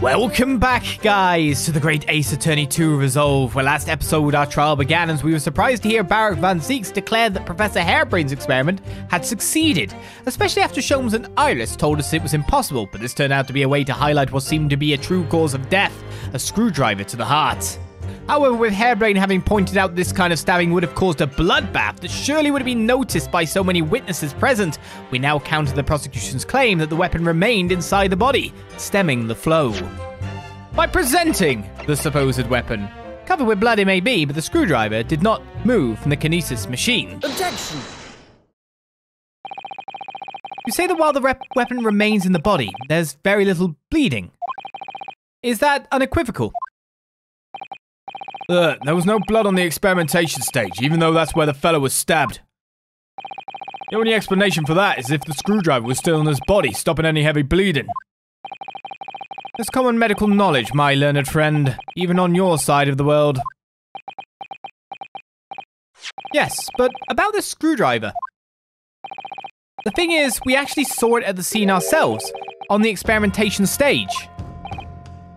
Welcome back, guys, to the Great Ace Attorney 2 Resolve, where last episode our trial began as we were surprised to hear Barak Van Zieks declare that Professor Hairbrain's experiment had succeeded, especially after Sholmes and Iris told us it was impossible, but this turned out to be a way to highlight what seemed to be a true cause of death, a screwdriver to the heart. However, with Hairbrain having pointed out this kind of stabbing would have caused a bloodbath that surely would have been noticed by so many witnesses present, we now counter the prosecution's claim that the weapon remained inside the body, stemming the flow. By presenting the supposed weapon, covered with blood it may be, but the screwdriver did not move from the kinesis machine. Objection! You say that while the weapon remains in the body, there's very little bleeding. Is that unequivocal? There was no blood on the experimentation stage, even though that's where the fellow was stabbed. The only explanation for that is if the screwdriver was still in his body, stopping any heavy bleeding. It's common medical knowledge, my learned friend, even on your side of the world. Yes, but about the screwdriver. The thing is, we actually saw it at the scene ourselves, on the experimentation stage.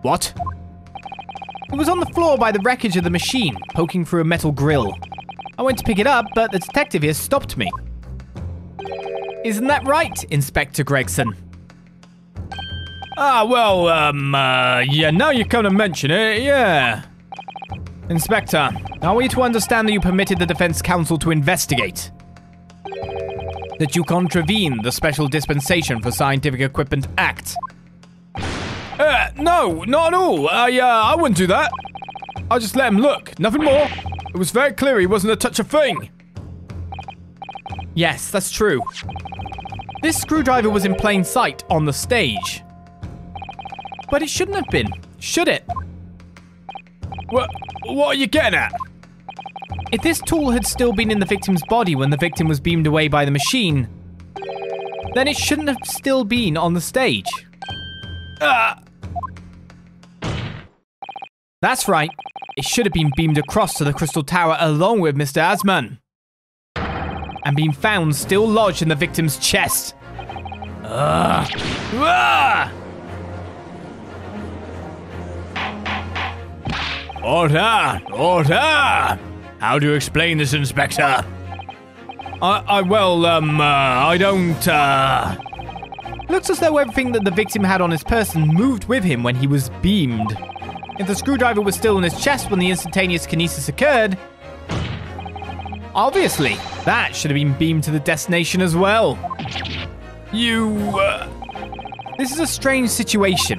What? It was on the floor by the wreckage of the machine, poking through a metal grill. I went to pick it up, but the detective here stopped me. Isn't that right, Inspector Gregson? Yeah, now you come to mention it, yeah. Inspector, are we to understand that you permitted the defense counsel to investigate? That you contravened the Special Dispensation for Scientific Equipment Act? No, not at all. I wouldn't do that. I just let him look, nothing more. It was very clear he wasn't a touch of thing. Yes, that's true. This screwdriver was in plain sight on the stage. But it shouldn't have been, should it? What are you getting at? If this tool had still been in the victim's body when the victim was beamed away by the machine, then it shouldn't have still been on the stage. That's right. It should have been beamed across to the Crystal Tower along with Mr. Asman. And been found still lodged in the victim's chest. Order! How do you explain this, Inspector? I don't, Looks as though everything that the victim had on his person moved with him when he was beamed. If the screwdriver was still in his chest when the instantaneous kinesis occurred, obviously, that should have been beamed to the destination as well. This is a strange situation.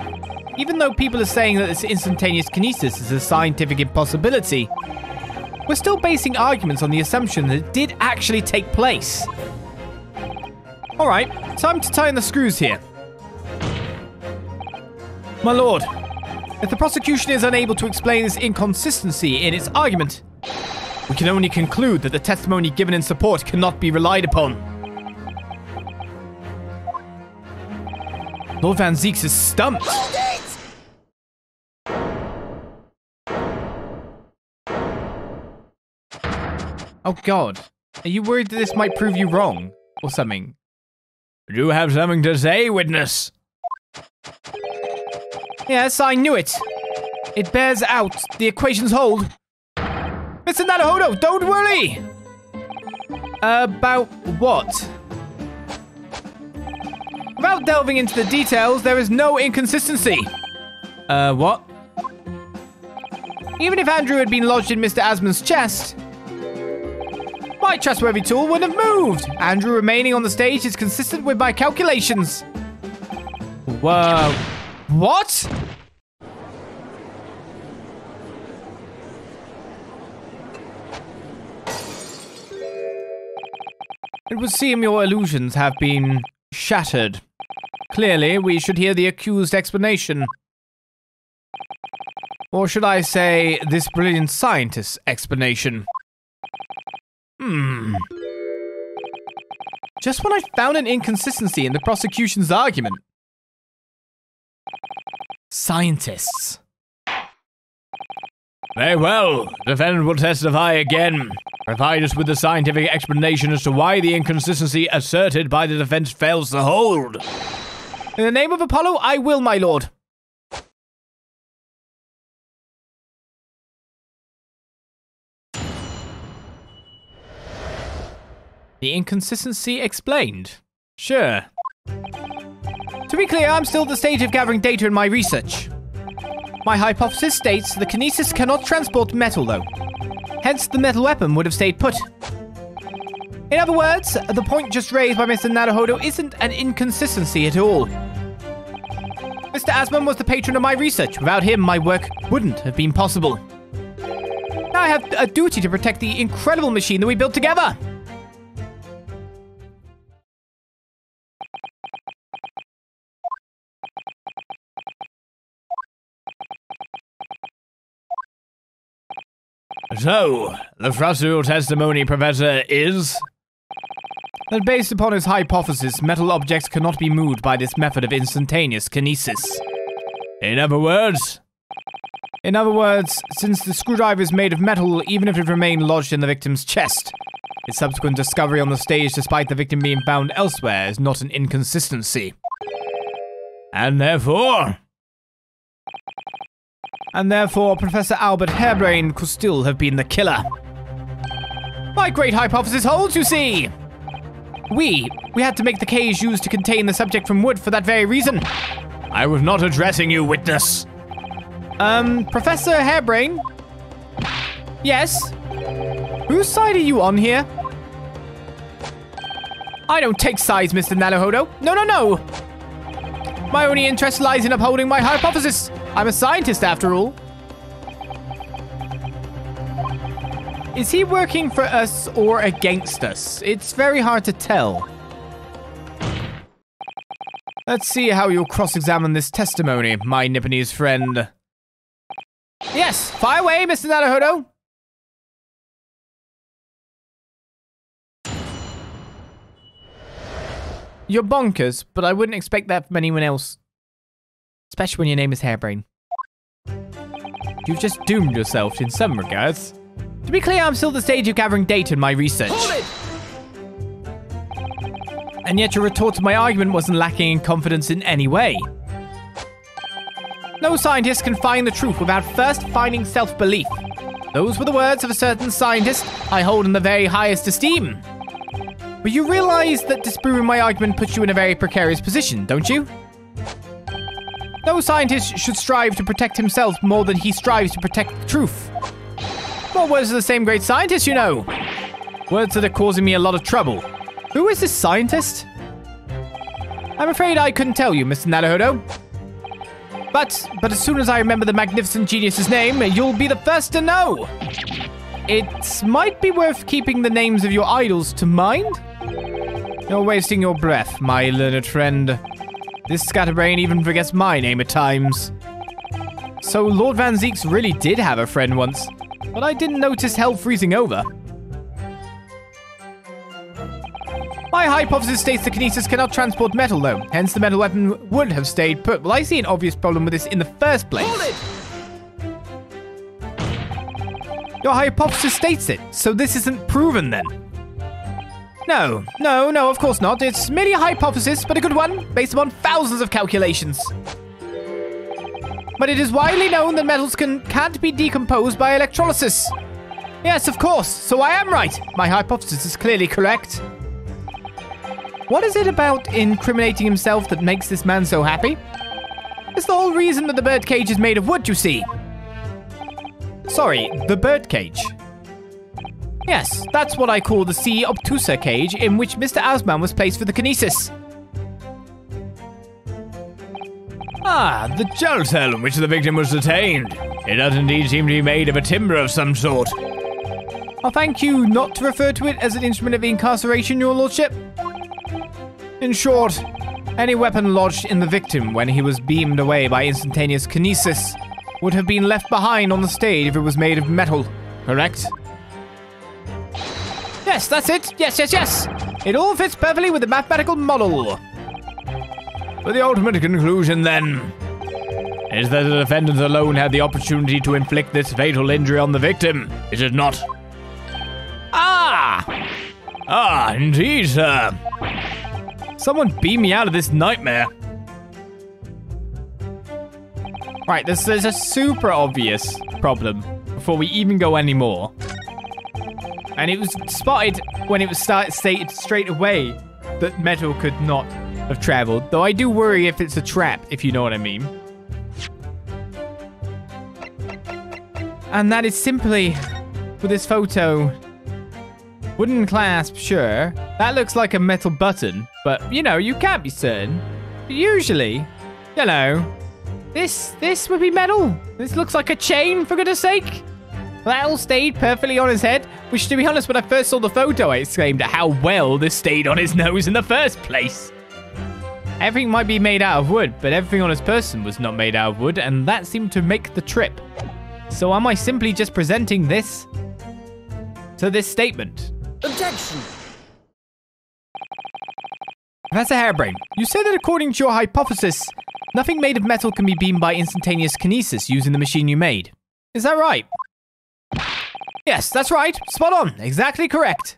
Even though people are saying that this instantaneous kinesis is a scientific impossibility, we're still basing arguments on the assumption that it did actually take place. Alright, time to tighten the screws here. My lord, if the prosecution is unable to explain this inconsistency in its argument, we can only conclude that the testimony given in support cannot be relied upon. Lord Van Zieks is stumped. Oh god, are you worried that this might prove you wrong, or something? Do you have something to say, witness? Yes, I knew it. It bears out. The equations hold. Mr. Naruhodo, don't worry! About what? Without delving into the details, there is no inconsistency. What? Even if Andrew had been lodged in Mr. Asman's chest, my trustworthy tool wouldn't have moved. Andrew remaining on the stage is consistent with my calculations. Whoa. What? It would seem your illusions have been shattered. Clearly, we should hear the accused explanation. Or should I say, this brilliant scientist's explanation? Just when I found an inconsistency in the prosecution's argument. Scientists. Very well. The defendant will testify again. Provide us with the scientific explanation as to why the inconsistency asserted by the defense fails to hold. In the name of Apollo, I will, my lord. The inconsistency explained. Sure. To be clear, I'm still at the stage of gathering data in my research. My hypothesis states the kinesis cannot transport metal, though. Hence, the metal weapon would have stayed put. In other words, the point just raised by Mr. Naruhodo isn't an inconsistency at all. Mr. Asman was the patron of my research. Without him, my work wouldn't have been possible. Now I have a duty to protect the incredible machine that we built together. So, the thrust of your testimony, Professor, is that based upon his hypothesis, metal objects cannot be moved by this method of instantaneous kinesis. In other words, since the screwdriver is made of metal, even if it remained lodged in the victim's chest, its subsequent discovery on the stage despite the victim being found elsewhere is not an inconsistency. And therefore, Professor Albert Hairbrain could still have been the killer. My great hypothesis holds, you see! We had to make the cage used to contain the subject from wood for that very reason. I was not addressing you, witness. Professor Hairbrain? Yes? Whose side are you on here? I don't take sides, Mr. Naruhodo. No. My only interest lies in upholding my hypothesis. I'm a scientist, after all. Is he working for us or against us? It's very hard to tell. Let's see how you'll cross-examine this testimony, my Nipponese friend. Yes, fire away, Mr. Naruhodo. You're bonkers, but I wouldn't expect that from anyone else. Especially when your name is Hairbrain. You've just doomed yourself in some regards. To be clear, I'm still at the stage of gathering data in my research. Hold it! And yet your retort to my argument wasn't lacking in confidence in any way. No scientist can find the truth without first finding self-belief. Those were the words of a certain scientist I hold in the very highest esteem. But you realize that disproving my argument puts you in a very precarious position, don't you? No scientist should strive to protect himself more than he strives to protect the truth. More words of the same great scientist, you know. Words that are causing me a lot of trouble. Who is this scientist? I'm afraid I couldn't tell you, Mr. Naruhodo. But as soon as I remember the magnificent genius's name, you'll be the first to know. It might be worth keeping the names of your idols to mind. You're wasting your breath, my learned friend. This scatterbrain even forgets my name at times. So Lord Van Zeeks really did have a friend once, but I didn't notice hell freezing over. My hypothesis states the kinesis cannot transport metal, though. Hence, the metal weapon would have stayed put. Well, I see an obvious problem with this in the first place. Hold it! Your hypothesis states it, so this isn't proven, then. No, of course not. It's merely a hypothesis, but a good one, based upon thousands of calculations. But it is widely known that metals can't be decomposed by electrolysis. Yes, of course, so I am right. My hypothesis is clearly correct. What is it about incriminating himself that makes this man so happy? It's the whole reason that the birdcage is made of wood, you see. Sorry, the birdcage. Yes, that's what I call the C. obtusa cage in which Mr. Asman was placed for the kinesis. Ah, the jail cell in which the victim was detained. It does indeed seem to be made of a timber of some sort. I'll thank you not to refer to it as an instrument of incarceration, your lordship. In short, any weapon lodged in the victim when he was beamed away by instantaneous kinesis would have been left behind on the stage if it was made of metal, correct? Yes, that's it. Yes. It all fits perfectly with the mathematical model. But the ultimate conclusion, then, is that the defendant alone had the opportunity to inflict this fatal injury on the victim, is it not? Ah, indeed, sir. Someone beam me out of this nightmare. Right, this is a super obvious problem before we even go any more. And it was spotted when it was stated straight away that metal could not have traveled. Though I do worry if it's a trap, if you know what I mean. And that is simply, with this photo, wooden clasp, sure. That looks like a metal button, but, you know, you can't be certain. Usually, you know, this would be metal. This looks like a chain, for goodness sake. That all stayed perfectly on his head, which, to be honest, when I first saw the photo, I exclaimed at how well this stayed on his nose in the first place. Everything might be made out of wood, but everything on his person was not made out of wood, and that seemed to make the trip. So am I simply just presenting this to this statement? Objection! Professor Harebrain, you say that according to your hypothesis, nothing made of metal can be beamed by instantaneous kinesis using the machine you made. Is that right? Yes, that's right. Spot on. Exactly correct.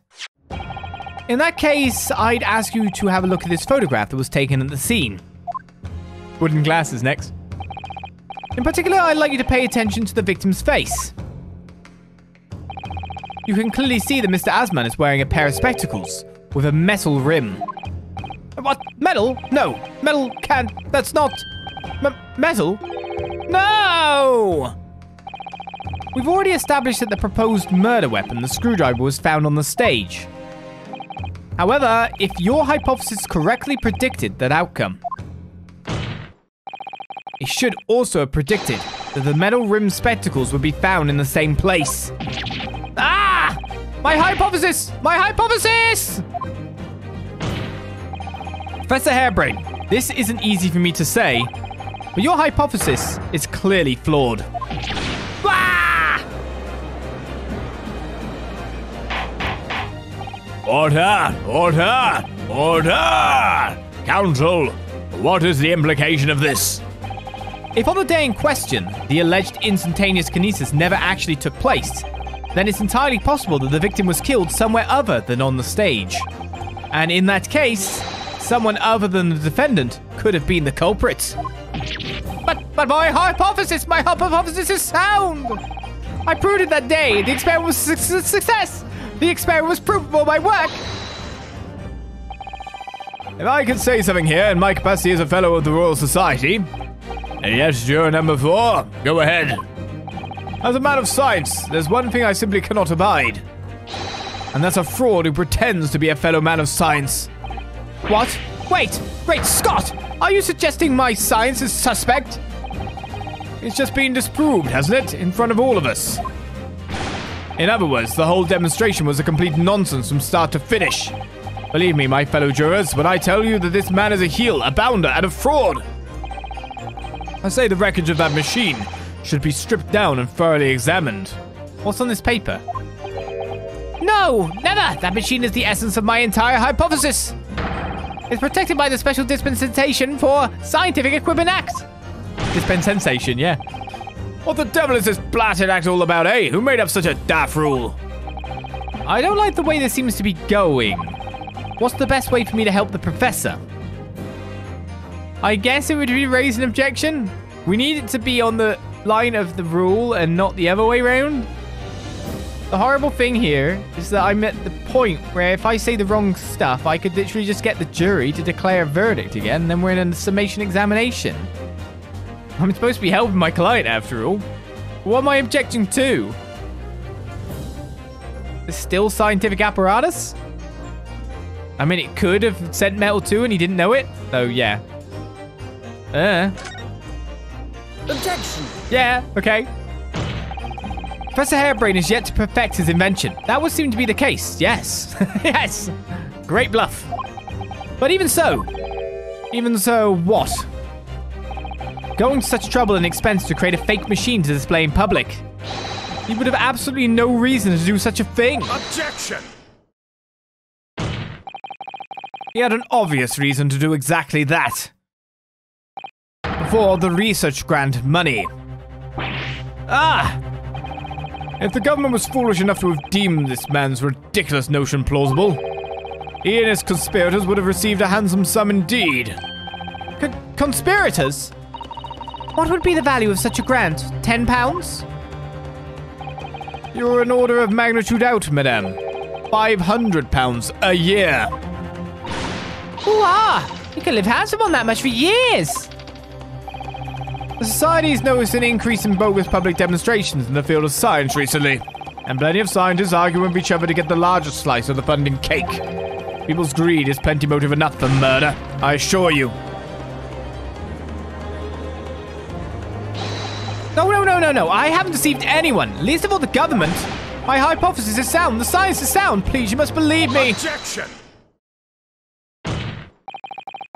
In that case, I'd ask you to have a look at this photograph that was taken at the scene. Wooden glasses next. In particular, I'd like you to pay attention to the victim's face. You can clearly see that Mr. Asman is wearing a pair of spectacles with a metal rim. What? Metal? No. Metal can't... That's not... metal? No! We've already established that the proposed murder weapon, the screwdriver, was found on the stage. However, if your hypothesis correctly predicted that outcome, it should also have predicted that the metal rimmed spectacles would be found in the same place. Ah! My hypothesis! My hypothesis! Professor Harebrain, this isn't easy for me to say, but your hypothesis is clearly flawed. Ah! Order! Order! Order! Counsel, what is the implication of this? If on the day in question, the alleged instantaneous kinesis never actually took place, then it's entirely possible that the victim was killed somewhere other than on the stage. And in that case, someone other than the defendant could have been the culprit. But my hypothesis is sound! I proved it that day. The experiment was a success. The experiment was provable by work. If I could say something here in my capacity as a fellow of the Royal Society. Yes, juror number 4, go ahead. As a man of science, there's one thing I simply cannot abide. And that's a fraud who pretends to be a fellow man of science. What? Wait, great Scott! Are you suggesting my science is suspect? It's just been disproved, hasn't it? In front of all of us. In other words, the whole demonstration was a complete nonsense from start to finish. Believe me, my fellow jurors, when I tell you that this man is a heel, a bounder, and a fraud. I say the wreckage of that machine should be stripped down and thoroughly examined. What's on this paper? No, never! That machine is the essence of my entire hypothesis. It's protected by the Special Dispensation for Scientific Equipment Act. Dispensation, yeah. What the devil is this blasted act all about, eh? Who made up such a daft rule? I don't like the way this seems to be going. What's the best way for me to help the professor? I guess it would be raise an objection. We need it to be on the line of the rule and not the other way around. The horrible thing here is that I'm at the point where if I say the wrong stuff, I could literally just get the jury to declare a verdict again, and then we're in a summation examination. I'm supposed to be helping my client after all. What am I objecting to? The still scientific apparatus? I mean, it could have sent metal too and he didn't know it. So, yeah. Objection! Yeah, okay. Professor Harebrain is yet to perfect his invention. That would seem to be the case, yes. Yes! Great bluff. But even so what? Going to such trouble and expense to create a fake machine to display in public. He would have absolutely no reason to do such a thing. Objection! He had an obvious reason to do exactly that. For the research grant money. Ah! If the government was foolish enough to have deemed this man's ridiculous notion plausible, he and his conspirators would have received a handsome sum indeed. Conspirators? What would be the value of such a grant? £10? You're an order of magnitude out, madame. £500 a year. Ooh-ah! You can live handsome on that much for years! The Society's noticed an increase in bogus public demonstrations in the field of science recently, and plenty of scientists arguing with each other to get the largest slice of the funding cake. People's greed is plenty motive enough for murder, I assure you. No, I haven't deceived anyone, least of all the government. My hypothesis is sound, the science is sound, please, you must believe me. Objection!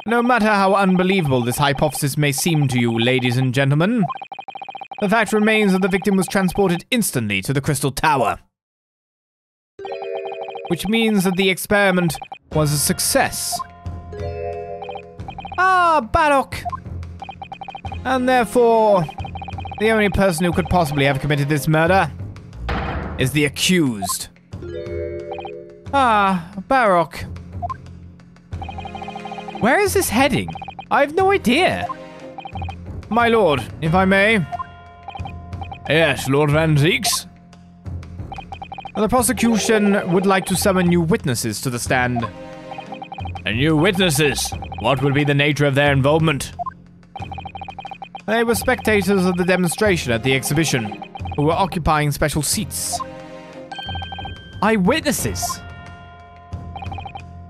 No matter how unbelievable this hypothesis may seem to you, ladies and gentlemen, the fact remains that the victim was transported instantly to the Crystal Tower. Which means that the experiment was a success. Ah, Barok. And therefore, the only person who could possibly have committed this murder is the accused. Ah, Barok. Where is this heading? I have no idea. My lord, if I may. Yes, Lord Van Zieks. The prosecution would like to summon new witnesses to the stand. And new witnesses? What will be the nature of their involvement? They were spectators of the demonstration at the exhibition, who were occupying special seats. Eyewitnesses?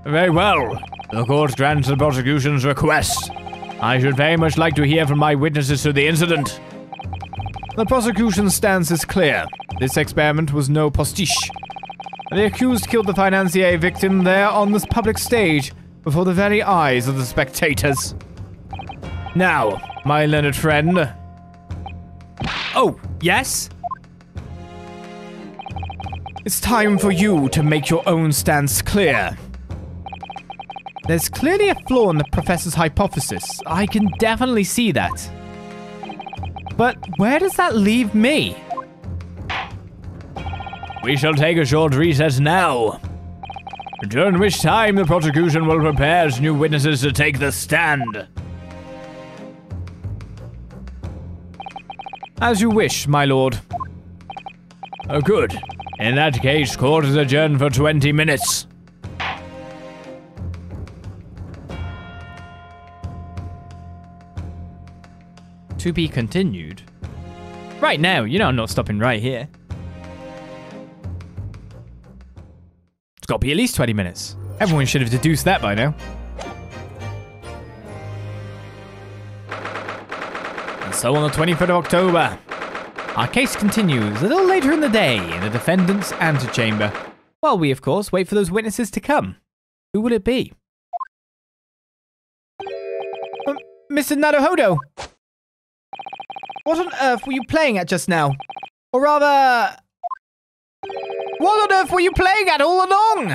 Very well. The court grants the prosecution's request. I should very much like to hear from eyewitnesses to the incident. The prosecution's stance is clear. This experiment was no postiche. The accused killed the financier victim there on this public stage before the very eyes of the spectators. Now, my learned friend. Oh, yes? It's time for you to make your own stance clear. There's clearly a flaw in the professor's hypothesis. I can definitely see that. But where does that leave me? We shall take a short recess now, during which time the prosecution will prepare new witnesses to take the stand. As you wish, my lord. Oh, good. In that case, court is adjourned for 20 minutes. To be continued. Right now, you know I'm not stopping right here. It's got to be at least 20 minutes. Everyone should have deduced that by now. And so on the 25th of October, our case continues a little later in the day in the defendant's antechamber, while we, of course, wait for those witnesses to come. Who will it be? Mr. Naruhodo! What on earth were you playing at just now? Or rather... what on earth were you playing at all along?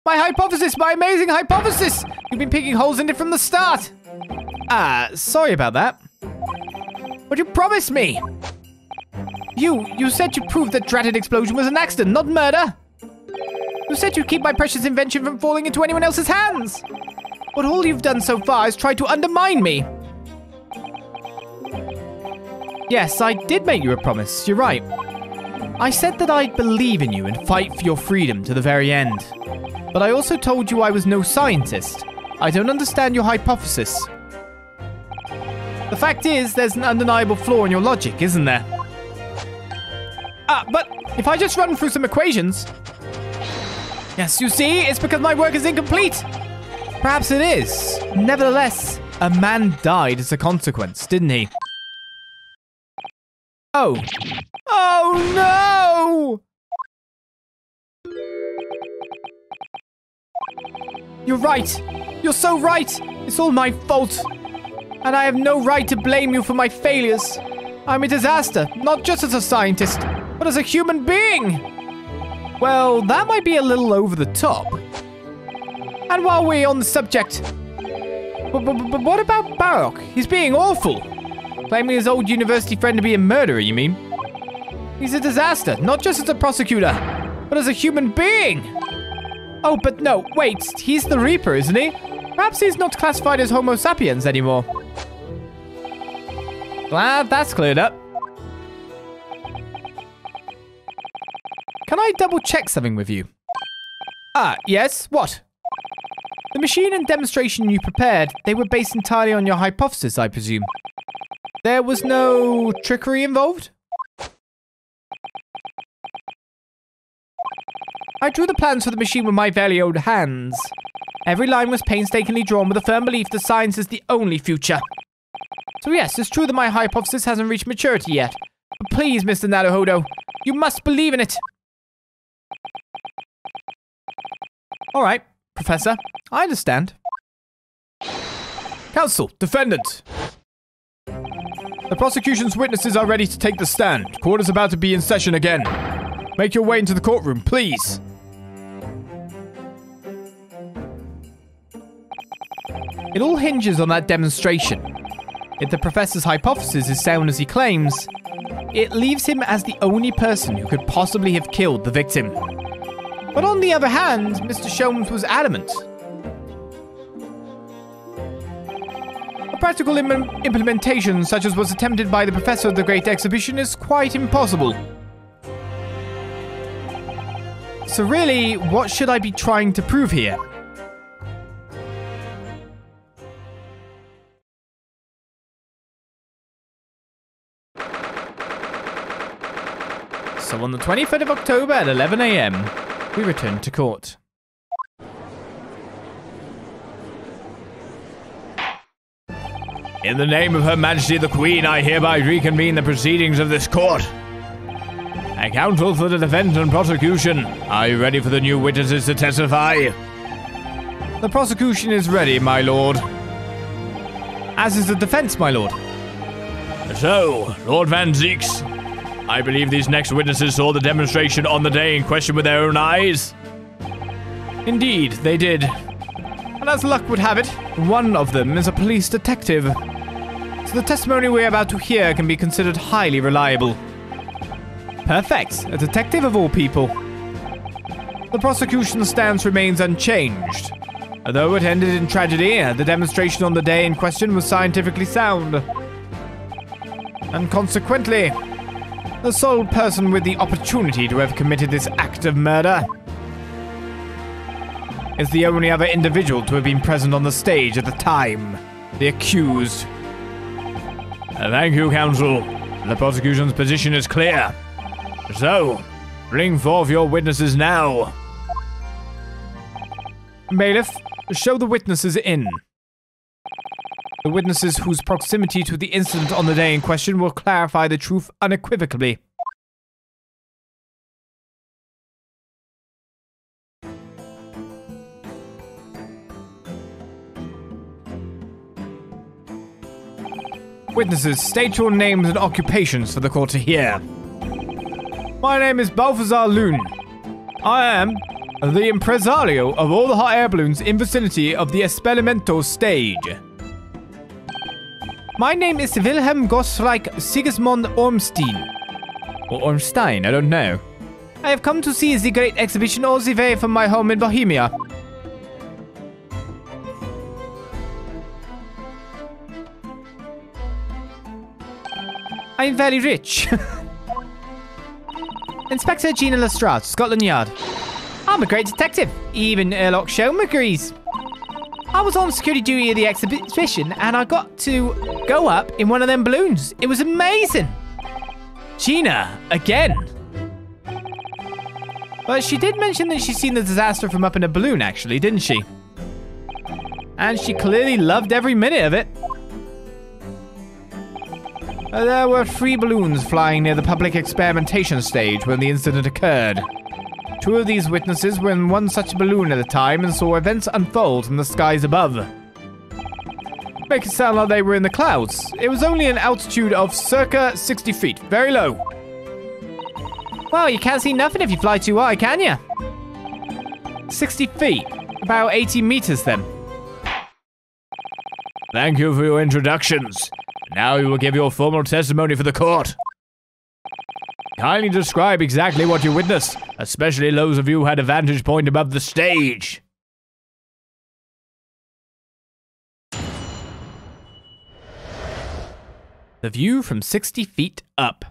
My hypothesis, my amazing hypothesis! You've been picking holes in it from the start! Sorry about that. But you promised me! You said you proved that dratted explosion was an accident, not murder! You said you'd keep my precious invention from falling into anyone else's hands! But all you've done so far is try to undermine me! Yes, I did make you a promise, you're right. I said that I'd believe in you and fight for your freedom to the very end. But I also told you I was no scientist. I don't understand your hypothesis. The fact is, there's an undeniable flaw in your logic, isn't there? But if I just run through some equations... Yes, you see, it's because my work is incomplete. Perhaps it is. Nevertheless, a man died as a consequence, didn't he? Oh. Oh no! You're right. You're so right. It's all my fault. And I have no right to blame you for my failures. I'm a disaster, not just as a scientist, but as a human being. Well, that might be a little over the top. And while we're on the subject, but what about Barok? He's being awful. Claiming his old university friend to be a murderer, you mean? He's a disaster, not just as a prosecutor, but as a human being. Oh, but no, wait, he's the Reaper, isn't he? Perhaps he's not classified as Homo sapiens anymore. Glad that's cleared up. Can I double check something with you? Yes? What? The machine and demonstration you prepared, they were based entirely on your hypothesis, I presume. There was no trickery involved? I drew the plans for the machine with my very own hands. Every line was painstakingly drawn with a firm belief that science is the only future. So yes, it's true that my hypothesis hasn't reached maturity yet. But please, Mr. Naruhodo, you must believe in it. Alright, Professor, I understand. Counsel, defendant. The prosecution's witnesses are ready to take the stand. Court is about to be in session again. Make your way into the courtroom, please. It all hinges on that demonstration. If the professor's hypothesis is sound as he claims, it leaves him as the only person who could possibly have killed the victim. But on the other hand, Mr. Sholmes was adamant. A practical implementation such as was attempted by the professor of the Great Exhibition is quite impossible. So really, what should I be trying to prove here? So on the 23rd of October at 11 AM, we returned to court. In the name of Her Majesty the Queen, I hereby reconvene the proceedings of this court. I counsel for the defense and prosecution. Are you ready for the new witnesses to testify? The prosecution is ready, my lord. As is the defense, my lord. So, Lord Van Zieks, I believe these next witnesses saw the demonstration on the day in question with their own eyes. Indeed, they did. And as luck would have it, one of them is a police detective. So the testimony we're about to hear can be considered highly reliable. Perfect, a detective of all people. The prosecution's stance remains unchanged. Although it ended in tragedy, the demonstration on the day in question was scientifically sound. And consequently, the sole person with the opportunity to have committed this act of murder is the only other individual to have been present on the stage at the time, the accused. Thank you, counsel. The prosecution's position is clear. So, bring forth your witnesses now. Bailiff, show the witnesses in. The witnesses whose proximity to the incident on the day in question will clarify the truth unequivocally. Witnesses, state your names and occupations for the court to hear. My name is Balthazar Loon. I am the impresario of all the hot air balloons in vicinity of the Esperimento stage. My name is Wilhelm Gosreich Sigismund Ormstein. Or Ormstein, I don't know. I have come to see the Great Exhibition all the way from my home in Bohemia. I'm very rich. Inspector Gina Lestrade, Scotland Yard. I'm a great detective. Even Erlock Sholmes agrees. I was on security duty at the exhibition and I got to go up in one of them balloons. It was amazing. Gina, again. But she did mention that she's seen the disaster from up in a balloon, actually, didn't she? And she clearly loved every minute of it. There were 3 balloons flying near the public experimentation stage when the incident occurred. 2 of these witnesses were in one such balloon at the time and saw events unfold in the skies above. Make it sound like they were in the clouds. It was only an altitude of circa 60 feet, very low. Well, you can't see nothing if you fly too high, can you? 60 feet, about 80 meters then. Thank you for your introductions. Now you will give your formal testimony for the court. Kindly describe exactly what you witnessed, especially those of you who had a vantage point above the stage. The view from 60 feet up.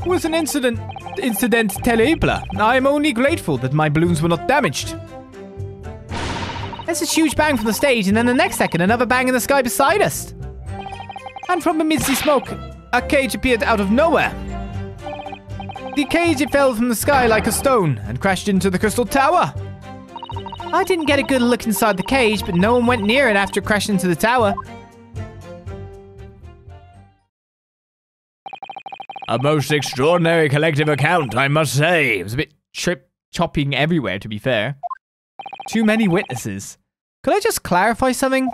It was an incident terrible. I am only grateful that my balloons were not damaged. There's a huge bang from the stage, and then the next second, another bang in the sky beside us. And from amidst the smoke, a cage appeared out of nowhere. The cage, it fell from the sky like a stone and crashed into the crystal tower. I didn't get a good look inside the cage, but no one went near it after crashing into the tower. A most extraordinary collective account, I must say. It was a bit chopping everywhere, to be fair. Too many witnesses. Could I just clarify something?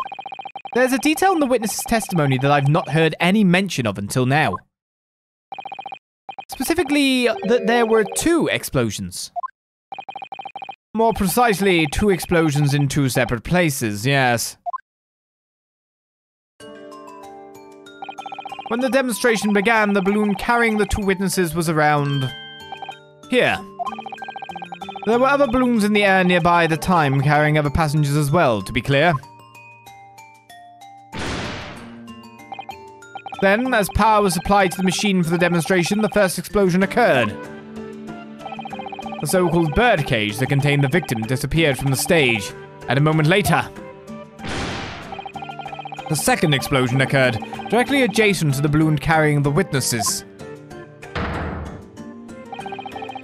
There's a detail in the witness's testimony that I've not heard any mention of until now. Specifically, that there were 2 explosions. More precisely, 2 explosions in 2 separate places, yes. When the demonstration began, the balloon carrying the 2 witnesses was around here. There were other balloons in the air nearby at the time, carrying other passengers as well, to be clear. Then, as power was supplied to the machine for the demonstration, the first explosion occurred. The so-called bird cage that contained the victim disappeared from the stage, and a moment later, the second explosion occurred, directly adjacent to the balloon carrying the witnesses.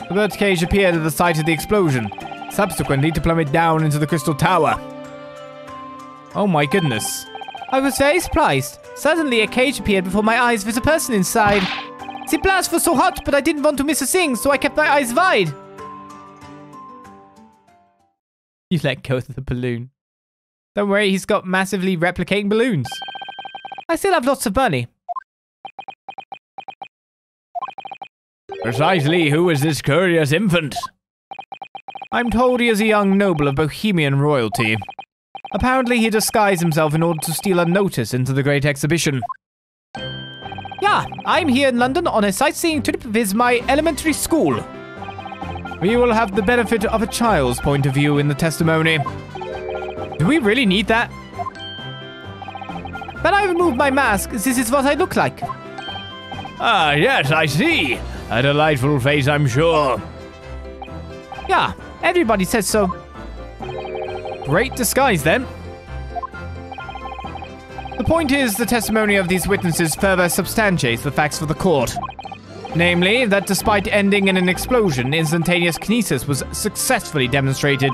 The bird cage appeared at the site of the explosion, subsequently to plummet down into the crystal tower. Oh my goodness. I was very surprised. Suddenly a cage appeared before my eyes with a person inside. The blast was so hot, but I didn't want to miss a thing, so I kept my eyes wide. You let go of the balloon. Don't worry, he's got massively replicating balloons. I still have lots of money. Precisely, who is this curious infant? I'm told he is a young noble of Bohemian royalty. Apparently he disguised himself in order to steal unnoticed into the great exhibition. Yeah, I'm here in London on a sightseeing trip with my elementary school. We will have the benefit of a child's point of view in the testimony. Do we really need that? When I remove my mask, this is what I look like. Ah, yes, I see. A delightful face, I'm sure. Yeah, everybody says so. Great disguise, then. The point is, the testimony of these witnesses further substantiates the facts for the court. Namely, that despite ending in an explosion, instantaneous kinesis was successfully demonstrated.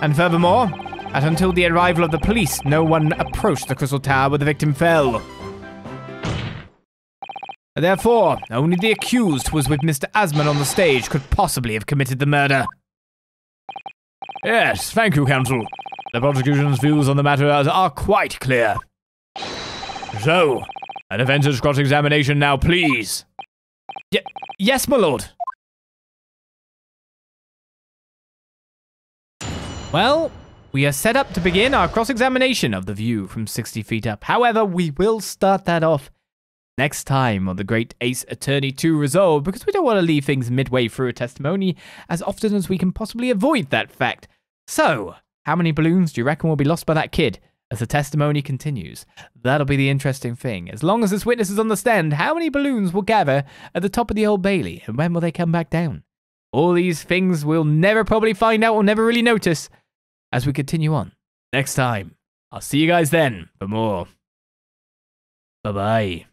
And furthermore, that until the arrival of the police, no one approached the crystal tower where the victim fell. Therefore, only the accused who was with Mr. Asman on the stage could possibly have committed the murder. Yes, thank you, counsel. The prosecution's views on the matter are quite clear. So, a defense's cross-examination now, please. Yes, my lord. Well, we are set up to begin our cross-examination of the view from 60 feet up. However, we will start that off next time on the Great Ace Attorney 2 Resolve, because we don't want to leave things midway through a testimony as often as we can possibly avoid that fact. So, how many balloons do you reckon will be lost by that kid as the testimony continues? That'll be the interesting thing. As long as this witness is on the stand, how many balloons will gather at the top of the Old Bailey, and when will they come back down? All these things we'll never probably find out or never really notice as we continue on next time. I'll see you guys then for more. Bye-bye.